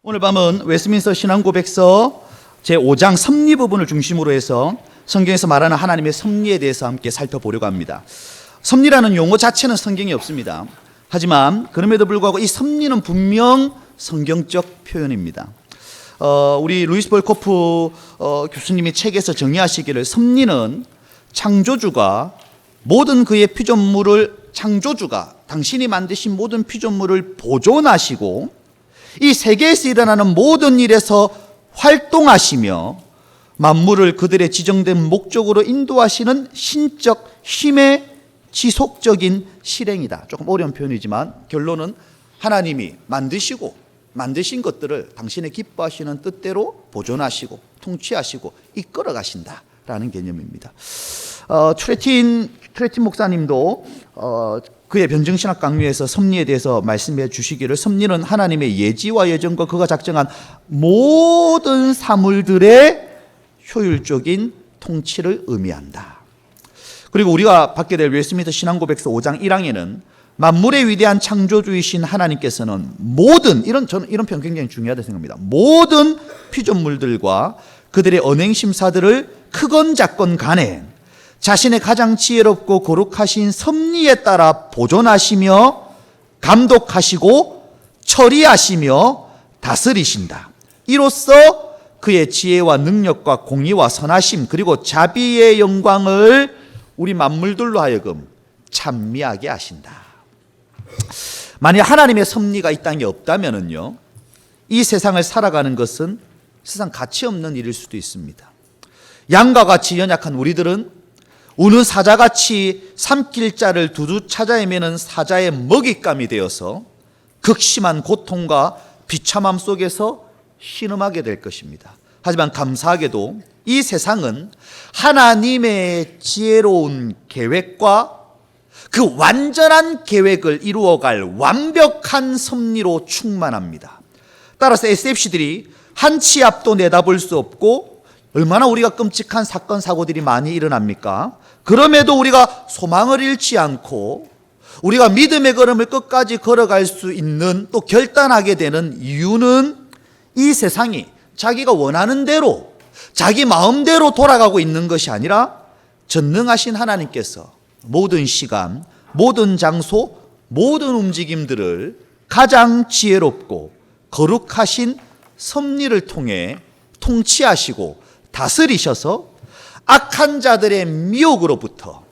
오늘 밤은 웨스민스터 신앙고백서 제5장 섭리 부분을 중심으로 해서 성경에서 말하는 하나님의 섭리에 대해서 함께 살펴보려고 합니다. 섭리라는 용어 자체는 성경에 없습니다. 하지만 그럼에도 불구하고 이 섭리는 분명 성경적 표현입니다. 우리 루이스 볼코프 교수님이 책에서 정의하시기를 섭리는 창조주가 모든 그의 피조물을 당신이 만드신 모든 피조물을 보존하시고 이 세계에서 일어나는 모든 일에서 활동하시며 만물을 그들의 지정된 목적으로 인도하시는 신적 힘의 지속적인 실행이다. 조금 어려운 표현이지만 결론은 하나님이 만드신 것들을 당신의 기뻐하시는 뜻대로 보존하시고 통치하시고 이끌어 가신다라는 개념입니다. 트레틴 목사님도 그의 변증신학 강의에서 섭리에 대해서 말씀해 주시기를 섭리는 하나님의 예지와 예정과 그가 작정한 모든 사물들의 효율적인 통치를 의미한다. 그리고 우리가 받게 될 웨스민스터 신앙고백서 5장 1항에는 만물의 위대한 창조주이신 하나님께서는 저는 이런 표현 굉장히 중요하다고 생각합니다. 모든 피조물들과 그들의 언행심사들을 크건 작건 간에 자신의 가장 지혜롭고 거룩하신 섭리에 따라 보존하시며 감독하시고 처리하시며 다스리신다. 이로써 그의 지혜와 능력과 공의와 선하심 그리고 자비의 영광을 우리 만물들로 하여금 찬미하게 하신다. 만약 하나님의 섭리가 이 땅에 없다면요, 이 세상을 살아가는 것은 세상 가치 없는 일일 수도 있습니다. 양과 같이 연약한 우리들은 우는 사자같이 삼킬 자를 두루 찾아 헤매는 사자의 먹잇감이 되어서 극심한 고통과 비참함 속에서 신음하게 될 것입니다. 하지만 감사하게도 이 세상은 하나님의 지혜로운 계획과 그 완전한 계획을 이루어갈 완벽한 섭리로 충만합니다. 따라서 SFC들이 한 치 앞도 내다볼 수 없고 얼마나 우리가 끔찍한 사건 사고들이 많이 일어납니까? 그럼에도 우리가 소망을 잃지 않고 우리가 믿음의 걸음을 끝까지 걸어갈 수 있는 또 결단하게 되는 이유는 이 세상이 자기가 원하는 대로 자기 마음대로 돌아가고 있는 것이 아니라 전능하신 하나님께서 모든 시간, 모든 장소, 모든 움직임들을 가장 지혜롭고 거룩하신 섭리를 통해 통치하시고 다스리셔서 악한 자들의 미혹으로부터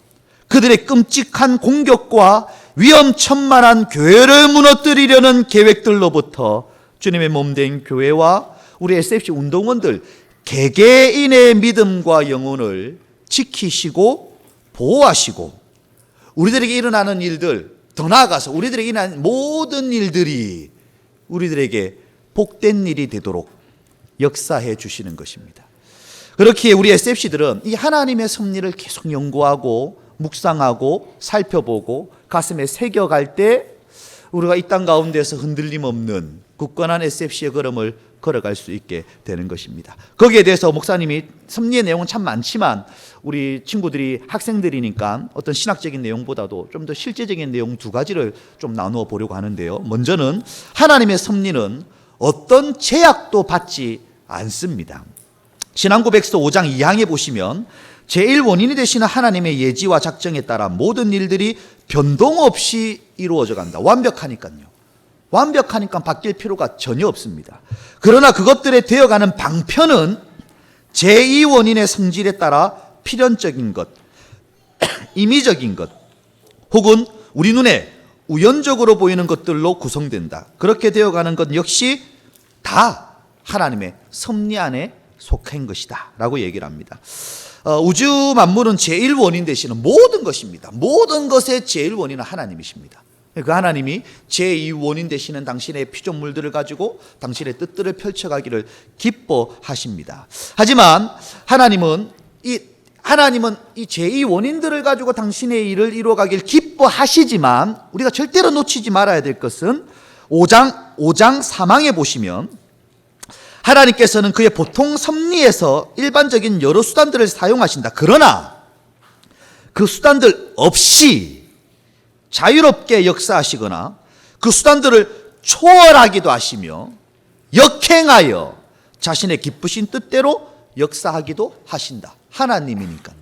그들의 끔찍한 공격과 위험천만한 교회를 무너뜨리려는 계획들로부터 주님의 몸된 교회와 우리 SFC 운동원들 개개인의 믿음과 영혼을 지키시고 보호하시고 우리들에게 일어나는 일들, 더 나아가서 우리들에게 일어나는 모든 일들이 우리들에게 복된 일이 되도록 역사해 주시는 것입니다. 그렇기에 우리 SFC들은 이 하나님의 섭리를 계속 연구하고 묵상하고 살펴보고 가슴에 새겨갈 때 우리가 이 땅 가운데서 흔들림 없는 굳건한 SFC의 걸음을 걸어갈 수 있게 되는 것입니다. 거기에 대해서 목사님이 섭리의 내용은 참 많지만 우리 친구들이 학생들이니까 어떤 신학적인 내용보다도 좀 더 실제적인 내용 두 가지를 좀 나누어 보려고 하는데요. 먼저는 하나님의 섭리는 어떤 제약도 받지 않습니다. 신앙고백서 5장 2항에 보시면 제1원인이 되시는 하나님의 예지와 작정에 따라 모든 일들이 변동 없이 이루어져 간다. 완벽하니까요. 완벽하니까 바뀔 필요가 전혀 없습니다. 그러나 그것들에 되어가는 방편은 제2원인의 성질에 따라 필연적인 것, 임의적인 것, 혹은 우리 눈에 우연적으로 보이는 것들로 구성된다. 그렇게 되어가는 것 역시 다 하나님의 섭리 안에 속한 것이다 라고 얘기를 합니다. 우주 만물은 제1원인 되시는 모든 것입니다. 모든 것의 제1원인은 하나님이십니다. 그 하나님이 제2원인 되시는 당신의 피조물들을 가지고 당신의 뜻들을 펼쳐가기를 기뻐하십니다. 하지만 하나님은 이 제2원인들을 가지고 당신의 일을 이루어가길 기뻐하시지만 우리가 절대로 놓치지 말아야 될 것은 5장 3항에 보시면 하나님께서는 그의 보통 섭리에서 일반적인 여러 수단들을 사용하신다. 그러나 그 수단들 없이 자유롭게 역사하시거나 그 수단들을 초월하기도 하시며 역행하여 자신의 기쁘신 뜻대로 역사하기도 하신다. 하나님이니까요.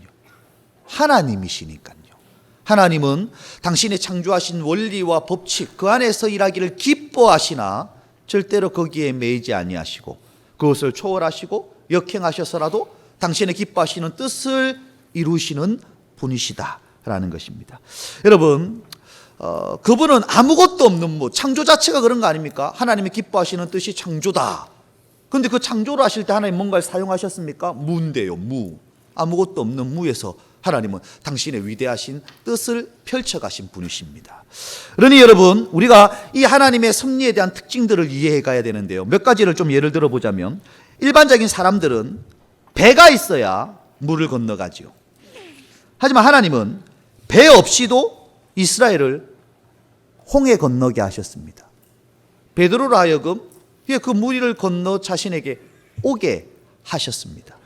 하나님이시니까요. 하나님은 당신의 창조하신 원리와 법칙 그 안에서 일하기를 기뻐하시나 절대로 거기에 매이지 아니하시고 그것을 초월하시고 역행하셔서라도 당신의 기뻐하시는 뜻을 이루시는 분이시다라는 것입니다. 여러분, 그분은 아무것도 없는 창조 자체가 그런 거 아닙니까? 하나님이 기뻐하시는 뜻이 창조다. 그런데 그 창조를 하실 때 하나님 뭔가를 사용하셨습니까? 무인데요, 무. 아무것도 없는 무에서 하나님은 당신의 위대하신 뜻을 펼쳐가신 분이십니다. 그러니 여러분, 우리가 이 하나님의 섭리에 대한 특징들을 이해해 가야 되는데요. 몇 가지를 좀 예를 들어보자면, 일반적인 사람들은 배가 있어야 물을 건너가지요. 하지만 하나님은 배 없이도 이스라엘을 홍해 건너게 하셨습니다. 베드로로 하여금 그 물을 건너 자신에게 오게 하셨습니다.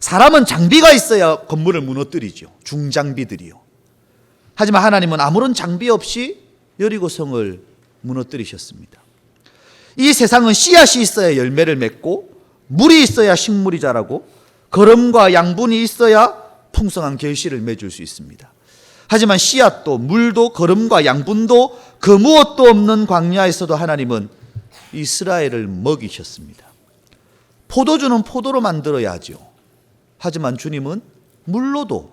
사람은 장비가 있어야 건물을 무너뜨리죠. 중장비들이요. 하지만 하나님은 아무런 장비 없이 여리고성을 무너뜨리셨습니다. 이 세상은 씨앗이 있어야 열매를 맺고 물이 있어야 식물이 자라고 거름과 양분이 있어야 풍성한 결실을 맺을 수 있습니다. 하지만 씨앗도 물도 거름과 양분도 그 무엇도 없는 광야에서도 하나님은 이스라엘을 먹이셨습니다. 포도주는 포도로 만들어야 하죠. 하지만 주님은 물로도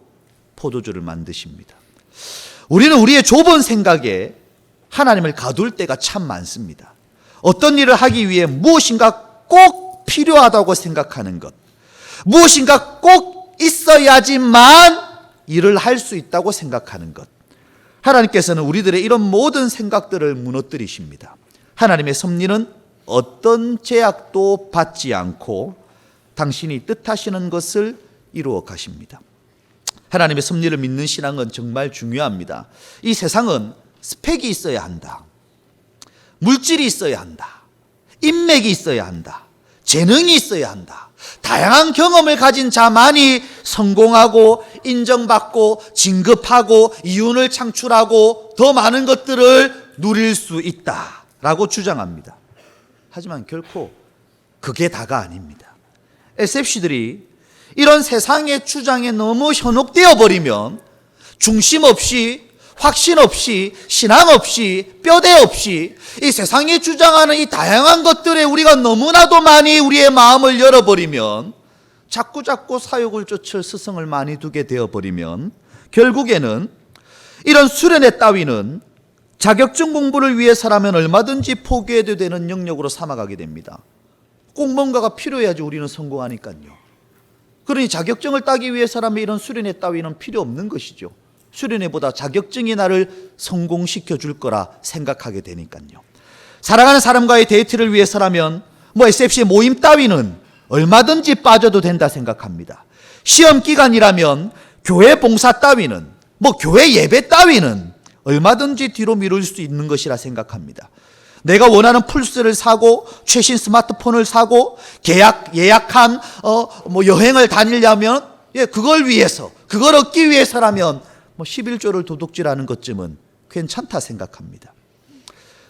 포도주를 만드십니다. 우리는 우리의 좁은 생각에 하나님을 가둘 때가 참 많습니다. 어떤 일을 하기 위해 무엇인가 꼭 필요하다고 생각하는 것, 무엇인가 꼭 있어야지만 일을 할 수 있다고 생각하는 것. 하나님께서는 우리들의 이런 모든 생각들을 무너뜨리십니다. 하나님의 섭리는 어떤 제약도 받지 않고 당신이 뜻하시는 것을 이루어 가십니다. 하나님의 섭리를 믿는 신앙은 정말 중요합니다. 이 세상은 스펙이 있어야 한다. 물질이 있어야 한다. 인맥이 있어야 한다. 재능이 있어야 한다. 다양한 경험을 가진 자만이 성공하고 인정받고 진급하고 이윤을 창출하고 더 많은 것들을 누릴 수 있다라고 주장합니다. 하지만 결코 그게 다가 아닙니다. SFC들이 이런 세상의 주장에 너무 현혹되어 버리면 중심 없이, 확신 없이, 신앙 없이, 뼈대 없이 이 세상이 주장하는 이 다양한 것들에 우리가 너무나도 많이 우리의 마음을 열어버리면, 자꾸자꾸 사욕을 쫓을 스승을 많이 두게 되어버리면 결국에는 이런 수련회 따위는 자격증 공부를 위해서라면 얼마든지 포기해도 되는 영역으로 삼아가게 됩니다. 꼭 뭔가가 필요해야지 우리는 성공하니까요. 그러니 자격증을 따기 위해서라면 이런 수련회 따위는 필요 없는 것이죠. 수련회보다 자격증이 나를 성공시켜 줄 거라 생각하게 되니까요. 사랑하는 사람과의 데이트를 위해서라면 SFC 모임 따위는 얼마든지 빠져도 된다 생각합니다. 시험 기간이라면 교회 봉사 따위는, 교회 예배 따위는 얼마든지 뒤로 미룰 수 있는 것이라 생각합니다. 내가 원하는 플스를 사고 최신 스마트폰을 사고 예약한 여행을 다니려면 그걸 위해서, 그걸 얻기 위해서라면 11조를 도둑질하는 것쯤은 괜찮다 생각합니다.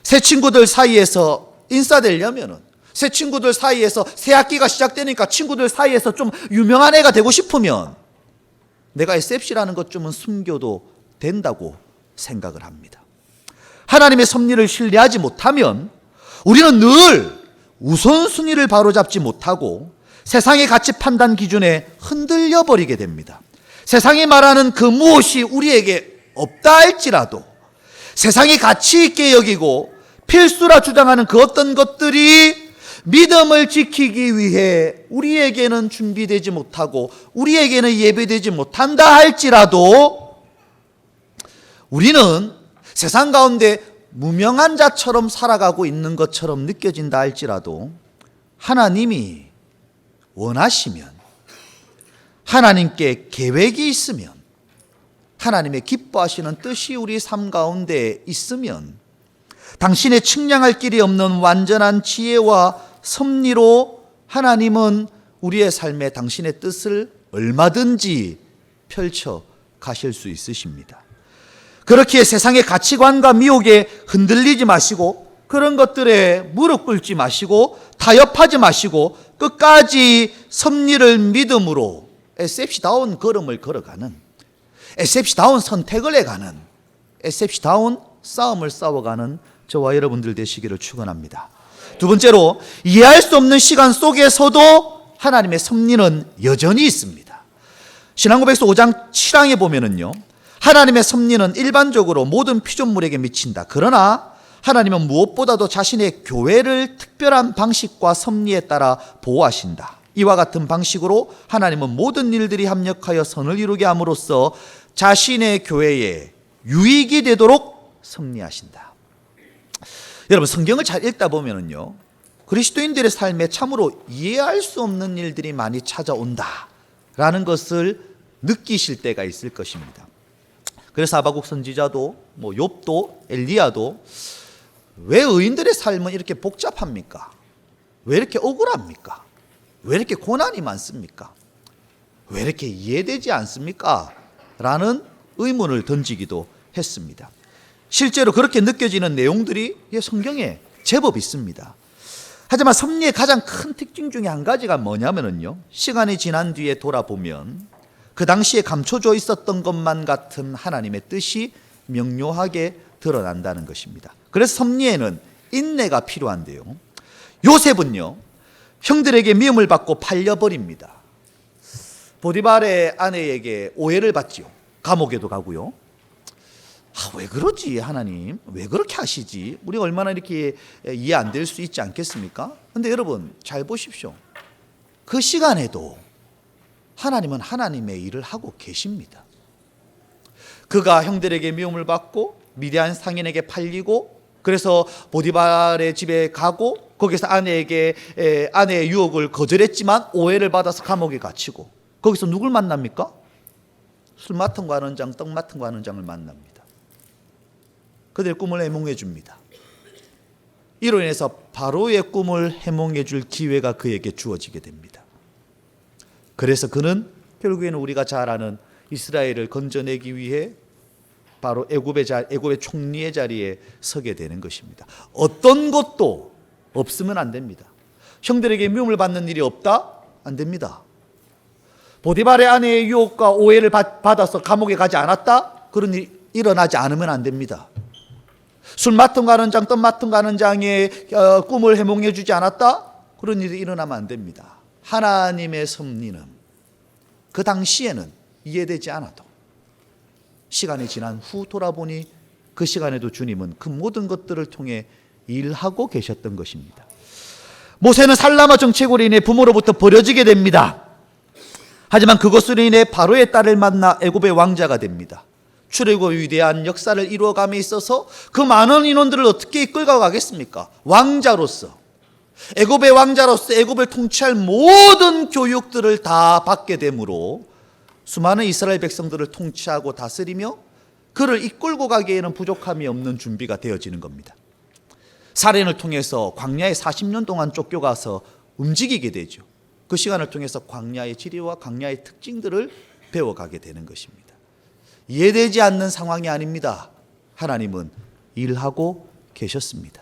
새 친구들 사이에서 인싸되려면은, 새 친구들 사이에서 새 학기가 시작되니까 친구들 사이에서 좀 유명한 애가 되고 싶으면 내가 SFC라는 것쯤은 숨겨도 된다고 생각을 합니다. 하나님의 섭리를 신뢰하지 못하면 우리는 늘 우선순위를 바로잡지 못하고 세상의 가치 판단 기준에 흔들려 버리게 됩니다. 세상이 말하는 그 무엇이 우리에게 없다 할지라도 세상이 가치 있게 여기고 필수라 주장하는 그 어떤 것들이 믿음을 지키기 위해 우리에게는 준비되지 못하고 우리에게는 예배되지 못한다 할지라도 우리는 세상 가운데 무명한 자처럼 살아가고 있는 것처럼 느껴진다 할지라도 하나님이 원하시면, 하나님께 계획이 있으면, 하나님의 기뻐하시는 뜻이 우리 삶 가운데 있으면 당신의 측량할 길이 없는 완전한 지혜와 섭리로 하나님은 우리의 삶에 당신의 뜻을 얼마든지 펼쳐 가실 수 있으십니다. 그렇기에 세상의 가치관과 미혹에 흔들리지 마시고 그런 것들에 무릎 꿇지 마시고 타협하지 마시고 끝까지 섭리를 믿음으로 SFC다운 걸음을 걸어가는, SFC다운 선택을 해가는, SFC다운 싸움을 싸워가는 저와 여러분들 되시기를 축원합니다. 두 번째로, 이해할 수 없는 시간 속에서도 하나님의 섭리는 여전히 있습니다. 신앙고백서 5장 7항에 보면은요, 하나님의 섭리는 일반적으로 모든 피조물에게 미친다. 그러나 하나님은 무엇보다도 자신의 교회를 특별한 방식과 섭리에 따라 보호하신다. 이와 같은 방식으로 하나님은 모든 일들이 합력하여 선을 이루게 함으로써 자신의 교회에 유익이 되도록 섭리하신다. 여러분, 성경을 잘 읽다 보면은요, 그리스도인들의 삶에 참으로 이해할 수 없는 일들이 많이 찾아온다라는 것을 느끼실 때가 있을 것입니다. 그래서 하박국 선지자도 욥도 엘리야도 왜 의인들의 삶은 이렇게 복잡합니까? 왜 이렇게 억울합니까? 왜 이렇게 고난이 많습니까? 왜 이렇게 이해되지 않습니까? 라는 의문을 던지기도 했습니다. 실제로 그렇게 느껴지는 내용들이 성경에 제법 있습니다. 하지만 섭리의 가장 큰 특징 중에 한 가지가 뭐냐면요, 시간이 지난 뒤에 돌아보면 그 당시에 감춰져 있었던 것만 같은 하나님의 뜻이 명료하게 드러난다는 것입니다. 그래서 섭리에는 인내가 필요한데요, 요셉은요 형들에게 미움을 받고 팔려버립니다. 보디발의 아내에게 오해를 받지요. 감옥에도 가고요. 왜 그러지 하나님? 왜 그렇게 하시지? 우리가 얼마나 이렇게 이해 안 될 수 있지 않겠습니까? 근데 여러분 잘 보십시오. 그 시간에도 하나님은 하나님의 일을 하고 계십니다. 그가 형들에게 미움을 받고 미디안 상인에게 팔리고, 그래서 보디발의 집에 가고 거기서 아내의 유혹을 거절했지만 오해를 받아서 감옥에 갇히고, 거기서 누굴 만납니까? 술 맡은 관원장, 떡 맡은 관원장을 만납니다. 그들의 꿈을 해몽해 줍니다. 이로 인해서 바로의 꿈을 해몽해 줄 기회가 그에게 주어지게 됩니다. 그래서 그는 결국에는 우리가 잘 아는 이스라엘을 건져내기 위해 바로 애굽의 총리의 자리에 서게 되는 것입니다. 어떤 것도 없으면 안 됩니다. 형들에게 미움을 받는 일이 없다? 안 됩니다. 보디발의 아내의 유혹과 오해를 받아서 감옥에 가지 않았다? 그런 일이 일어나지 않으면 안 됩니다. 술 맡은 관원장, 떡 맡은 관원장의 꿈을 해몽해 주지 않았다? 그런 일이 일어나면 안 됩니다. 하나님의 섭리는 그 당시에는 이해되지 않아도 시간이 지난 후 돌아보니 그 시간에도 주님은 그 모든 것들을 통해 일하고 계셨던 것입니다. 모세는 살라마 정책으로 인해 부모로부터 버려지게 됩니다. 하지만 그것으로 인해 바로의 딸을 만나 애굽의 왕자가 됩니다. 출애굽의 위대한 역사를 이루어감에 있어서 그 많은 인원들을 어떻게 이끌어 가겠습니까? 왕자로서, 애굽의 왕자로서 애굽을 통치할 모든 교육들을 다 받게 되므로 수많은 이스라엘 백성들을 통치하고 다스리며 그를 이끌고 가기에는 부족함이 없는 준비가 되어지는 겁니다. 사련을 통해서 광야에 40년 동안 쫓겨가서 움직이게 되죠. 그 시간을 통해서 광야의 지리와 광야의 특징들을 배워가게 되는 것입니다. 이해되지 않는 상황이 아닙니다. 하나님은 일하고 계셨습니다.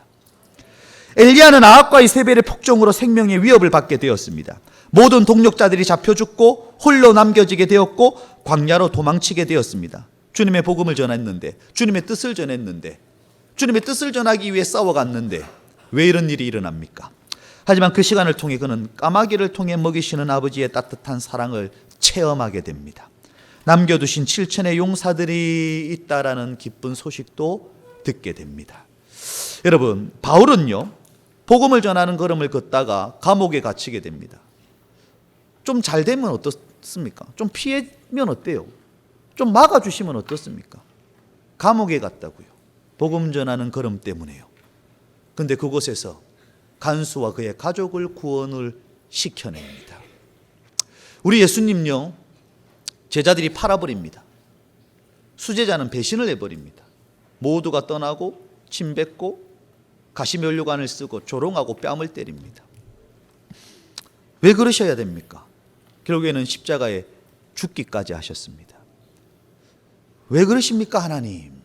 엘리야는 아합과 이세벨의 폭정으로 생명의 위협을 받게 되었습니다. 모든 동력자들이 잡혀 죽고 홀로 남겨지게 되었고 광야로 도망치게 되었습니다. 주님의 복음을 전했는데, 주님의 뜻을 전했는데, 주님의 뜻을 전하기 위해 싸워갔는데 왜 이런 일이 일어납니까? 하지만 그 시간을 통해 그는 까마귀를 통해 먹이시는 아버지의 따뜻한 사랑을 체험하게 됩니다. 남겨두신 7천의 용사들이 있다라는 기쁜 소식도 듣게 됩니다. 여러분, 바울은요 복음을 전하는 걸음을 걷다가 감옥에 갇히게 됩니다. 좀 잘 되면 어떻습니까? 좀 피하면 어때요? 좀 막아주시면 어떻습니까? 감옥에 갔다고요. 복음 전하는 걸음 때문에요. 근데 그곳에서 간수와 그의 가족을 구원을 시켜냅니다. 우리 예수님요 제자들이 팔아버립니다. 수제자는 배신을 해버립니다. 모두가 떠나고 침 뱉고 가시면류관을 쓰고 조롱하고 뺨을 때립니다. 왜 그러셔야 됩니까? 결국에는 십자가에 죽기까지 하셨습니다. 왜 그러십니까 하나님?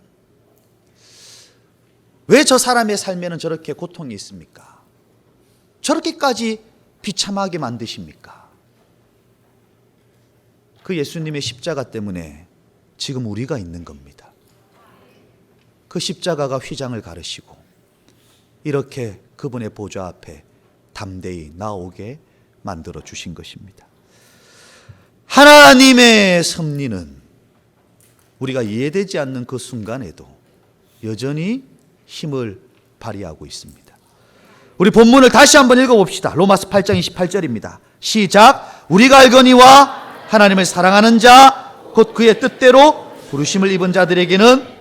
왜 저 사람의 삶에는 저렇게 고통이 있습니까? 저렇게까지 비참하게 만드십니까? 그 예수님의 십자가 때문에 지금 우리가 있는 겁니다. 그 십자가가 휘장을 가르시고 이렇게 그분의 보좌 앞에 담대히 나오게 만들어 주신 것입니다. 하나님의 섭리는 우리가 이해되지 않는 그 순간에도 여전히 힘을 발휘하고 있습니다. 우리 본문을 다시 한번 읽어봅시다. 로마서 8장 28절입니다. 시작. 우리가 알거니와 하나님을 사랑하는 자 곧 그의 뜻대로 부르심을 입은 자들에게는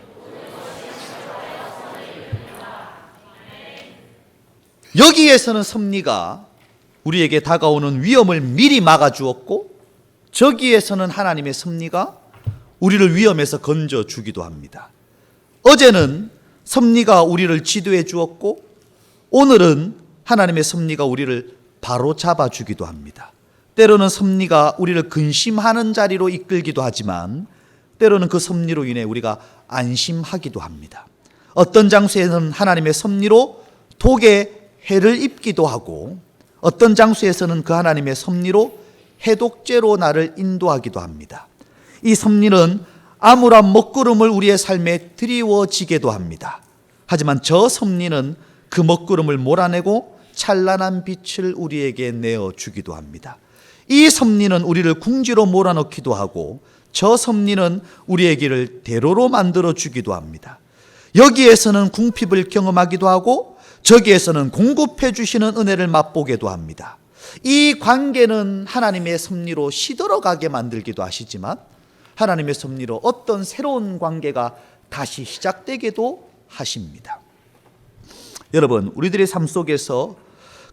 여기에서는 섭리가 우리에게 다가오는 위험을 미리 막아주었고 저기에서는 하나님의 섭리가 우리를 위험에서 건져주기도 합니다. 어제는 섭리가 우리를 지도해 주었고 오늘은 하나님의 섭리가 우리를 바로 잡아주기도 합니다. 때로는 섭리가 우리를 근심하는 자리로 이끌기도 하지만 때로는 그 섭리로 인해 우리가 안심하기도 합니다. 어떤 장소에는 하나님의 섭리로 독에 해를 입기도 하고 어떤 장소에서는 그 하나님의 섭리로 해독제로 나를 인도하기도 합니다. 이 섭리는 암울한 먹구름을 우리의 삶에 드리워지게도 합니다. 하지만 저 섭리는 그 먹구름을 몰아내고 찬란한 빛을 우리에게 내어주기도 합니다. 이 섭리는 우리를 궁지로 몰아넣기도 하고 저 섭리는 우리의 길을 대로로 만들어주기도 합니다. 여기에서는 궁핍을 경험하기도 하고 저기에서는 공급해 주시는 은혜를 맛보게도 합니다. 이 관계는 하나님의 섭리로 시들어가게 만들기도 하시지만 하나님의 섭리로 어떤 새로운 관계가 다시 시작되게도 하십니다. 여러분, 우리들의 삶 속에서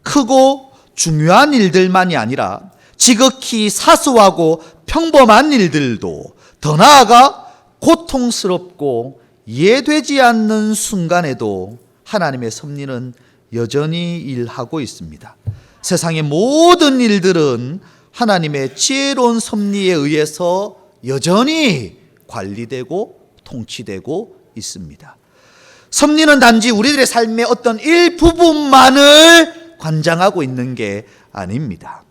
크고 중요한 일들만이 아니라 지극히 사소하고 평범한 일들도 더 나아가 고통스럽고 이해되지 않는 순간에도 하나님의 섭리는 여전히 일하고 있습니다. 세상의 모든 일들은 하나님의 지혜로운 섭리에 의해서 여전히 관리되고 통치되고 있습니다. 섭리는 단지 우리들의 삶의 어떤 일부분만을 관장하고 있는 게 아닙니다.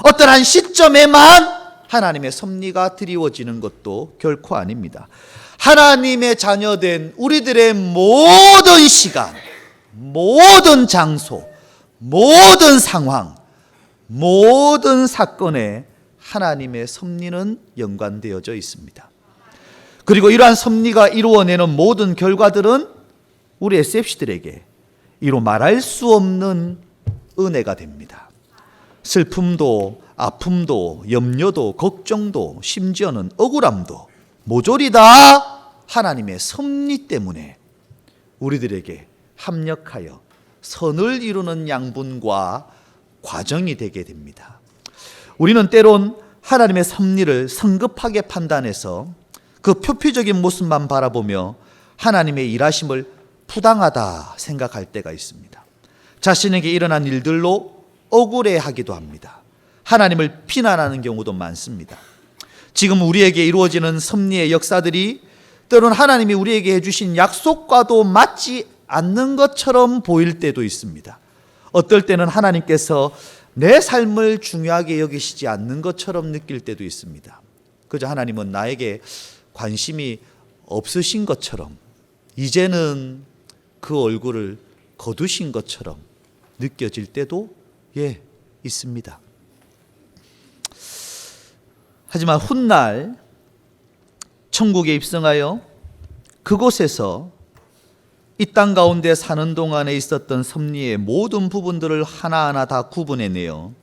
어떤 한 시점에만 하나님의 섭리가 드리워지는 것도 결코 아닙니다. 하나님의 자녀된 우리들의 모든 시간, 모든 장소, 모든 상황, 모든 사건에 하나님의 섭리는 연관되어져 있습니다. 그리고 이러한 섭리가 이루어내는 모든 결과들은 우리 SFC들에게 이루 말할 수 없는 은혜가 됩니다. 슬픔도 아픔도 염려도 걱정도 심지어는 억울함도 모조리 다 하나님의 섭리 때문에 우리들에게 합력하여 선을 이루는 양분과 과정이 되게 됩니다. 우리는 때론 하나님의 섭리를 성급하게 판단해서 그 표피적인 모습만 바라보며 하나님의 일하심을 부당하다 생각할 때가 있습니다. 자신에게 일어난 일들로 억울해하기도 합니다. 하나님을 비난하는 경우도 많습니다. 지금 우리에게 이루어지는 섭리의 역사들이 때로는 하나님이 우리에게 해주신 약속과도 맞지 않는 것처럼 보일 때도 있습니다. 어떨 때는 하나님께서 내 삶을 중요하게 여기시지 않는 것처럼 느낄 때도 있습니다. 그저 하나님은 나에게 관심이 없으신 것처럼, 이제는 그 얼굴을 거두신 것처럼 느껴질 때도 있습니다. 하지만 훗날 천국에 입성하여 그곳에서 이 땅 가운데 사는 동안에 있었던 섭리의 모든 부분들을 하나하나 다 구분해내어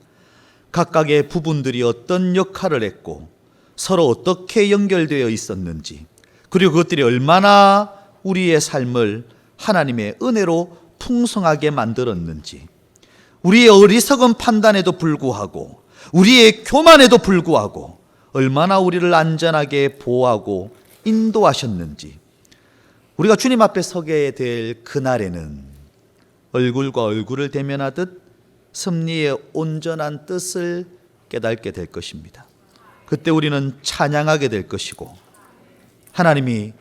각각의 부분들이 어떤 역할을 했고 서로 어떻게 연결되어 있었는지, 그리고 그것들이 얼마나 우리의 삶을 하나님의 은혜로 풍성하게 만들었는지, 우리의 어리석은 판단에도 불구하고 우리의 교만에도 불구하고 얼마나 우리를 안전하게 보호하고 인도하셨는지, 우리가 주님 앞에 서게 될 그날에는 얼굴과 얼굴을 대면하듯 섭리의 온전한 뜻을 깨닫게 될 것입니다. 그때 우리는 찬양하게 될 것이고 하나님이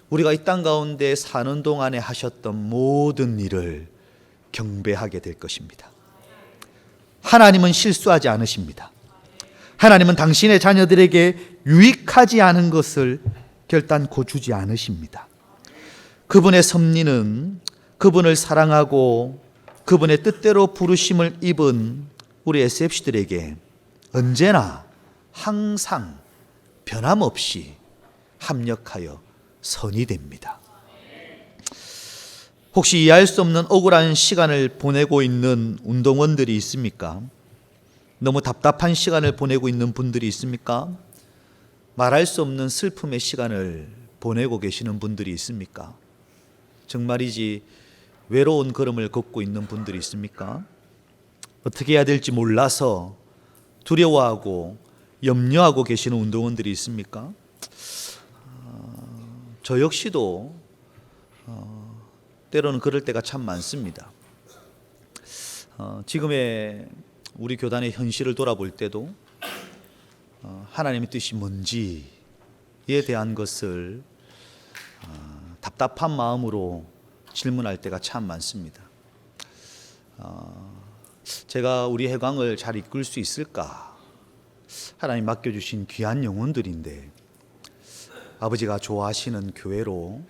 우리가 이 땅 가운데 사는 동안에 하셨던 모든 일을 경배하게 될 것입니다. 하나님은 실수하지 않으십니다. 하나님은 당신의 자녀들에게 유익하지 않은 것을 결단코 주지 않으십니다. 그분의 섭리는 그분을 사랑하고 그분의 뜻대로 부르심을 입은 우리 SFC들에게 언제나 항상 변함없이 합력하여 선이 됩니다. 혹시 이해할 수 없는 억울한 시간을 보내고 있는 운동원들이 있습니까? 너무 답답한 시간을 보내고 있는 분들이 있습니까? 말할 수 없는 슬픔의 시간을 보내고 계시는 분들이 있습니까? 정말이지 외로운 걸음을 걷고 있는 분들이 있습니까? 어떻게 해야 될지 몰라서 두려워하고 염려하고 계시는 운동원들이 있습니까? 저 역시도 때로는 그럴 때가 참 많습니다. 지금의 우리 교단의 현실을 돌아볼 때도 하나님의 뜻이 뭔지에 대한 것을 답답한 마음으로 질문할 때가 참 많습니다. 제가 우리 해광을 잘 이끌 수 있을까? 하나님 맡겨주신 귀한 영혼들인데 아버지가 좋아하시는 교회로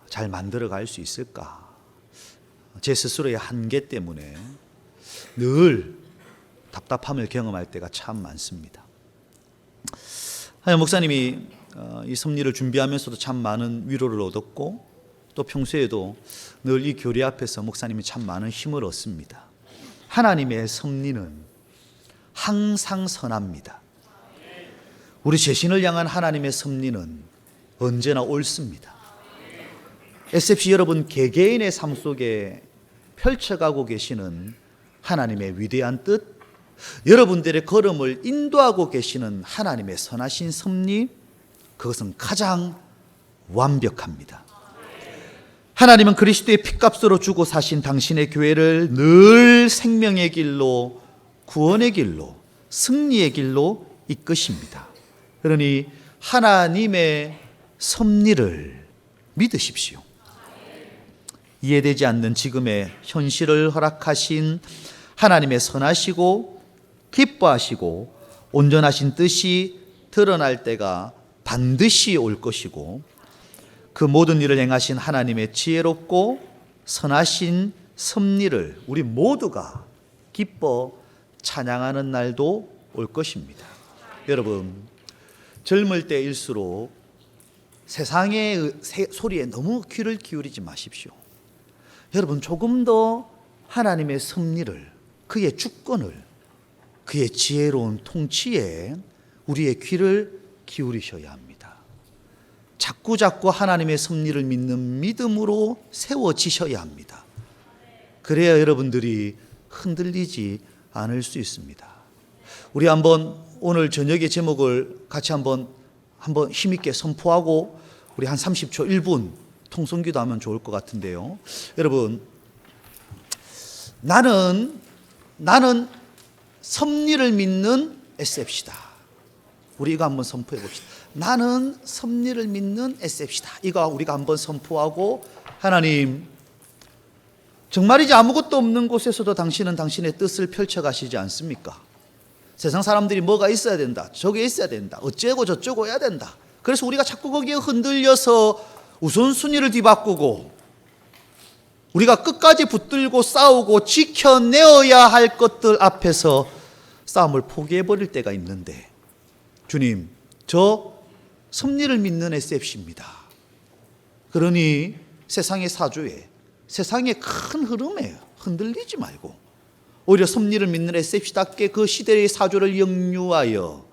잘 만들어갈 수 있을까? 제 스스로의 한계 때문에 늘 답답함을 경험할 때가 참 많습니다. 하여 목사님이 이 섭리를 준비하면서도 참 많은 위로를 얻었고 또 평소에도 늘 이 교리 앞에서 목사님이 참 많은 힘을 얻습니다. 하나님의 섭리는 항상 선합니다. 우리 자신을 향한 하나님의 섭리는 언제나 옳습니다. SFC 여러분 개개인의 삶 속에 펼쳐가고 계시는 하나님의 위대한 뜻, 여러분들의 걸음을 인도하고 계시는 하나님의 선하신 섭리, 그것은 가장 완벽합니다. 하나님은 그리스도의 피값으로 주고 사신 당신의 교회를 늘 생명의 길로, 구원의 길로, 승리의 길로 이끄십니다. 그러니 하나님의 섭리를 믿으십시오. 이해되지 않는 지금의 현실을 허락하신 하나님의 선하시고 기뻐하시고 온전하신 뜻이 드러날 때가 반드시 올 것이고 그 모든 일을 행하신 하나님의 지혜롭고 선하신 섭리를 우리 모두가 기뻐 찬양하는 날도 올 것입니다. 여러분, 젊을 때일수록 세상의 소리에 너무 귀를 기울이지 마십시오. 여러분, 조금 더 하나님의 섭리를, 그의 주권을, 그의 지혜로운 통치에 우리의 귀를 기울이셔야 합니다. 자꾸자꾸 하나님의 섭리를 믿는 믿음으로 세워지셔야 합니다. 그래야 여러분들이 흔들리지 않을 수 있습니다. 우리 한번 오늘 저녁의 제목을 같이 한번 힘있게 선포하고 우리 한 30초 1분 통성기도 하면 좋을 것 같은데요. 여러분, 나는 섭리를 믿는 SFC다. 우리 이거 한번 선포해 봅시다. 나는 섭리를 믿는 SFC다. 이거 우리가 한번 선포하고, 하나님, 정말이지 아무것도 없는 곳에서도 당신은 당신의 뜻을 펼쳐가시지 않습니까? 세상 사람들이 뭐가 있어야 된다, 저게 있어야 된다, 어쩌고 저쩌고 해야 된다. 그래서 우리가 자꾸 거기에 흔들려서 우선순위를 뒤바꾸고 우리가 끝까지 붙들고 싸우고 지켜내어야 할 것들 앞에서 싸움을 포기해버릴 때가 있는데, 주님, 저 섭리를 믿는 SFC입니다. 그러니 세상의 사주에, 세상의 큰 흐름에 흔들리지 말고 오히려 섭리를 믿는 SFC답게 그 시대의 사주를 역류하여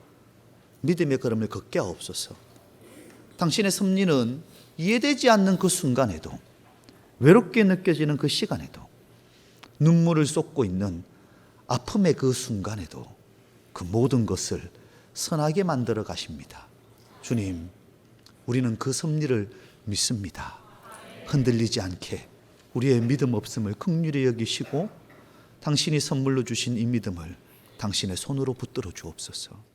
믿음의 걸음을 걷게 하옵소서. 당신의 섭리는 이해되지 않는 그 순간에도, 외롭게 느껴지는 그 시간에도, 눈물을 쏟고 있는 아픔의 그 순간에도 그 모든 것을 선하게 만들어 가십니다. 주님, 우리는 그 섭리를 믿습니다. 흔들리지 않게 우리의 믿음 없음을 긍휼히 여기시고 당신이 선물로 주신 이 믿음을 당신의 손으로 붙들어 주옵소서.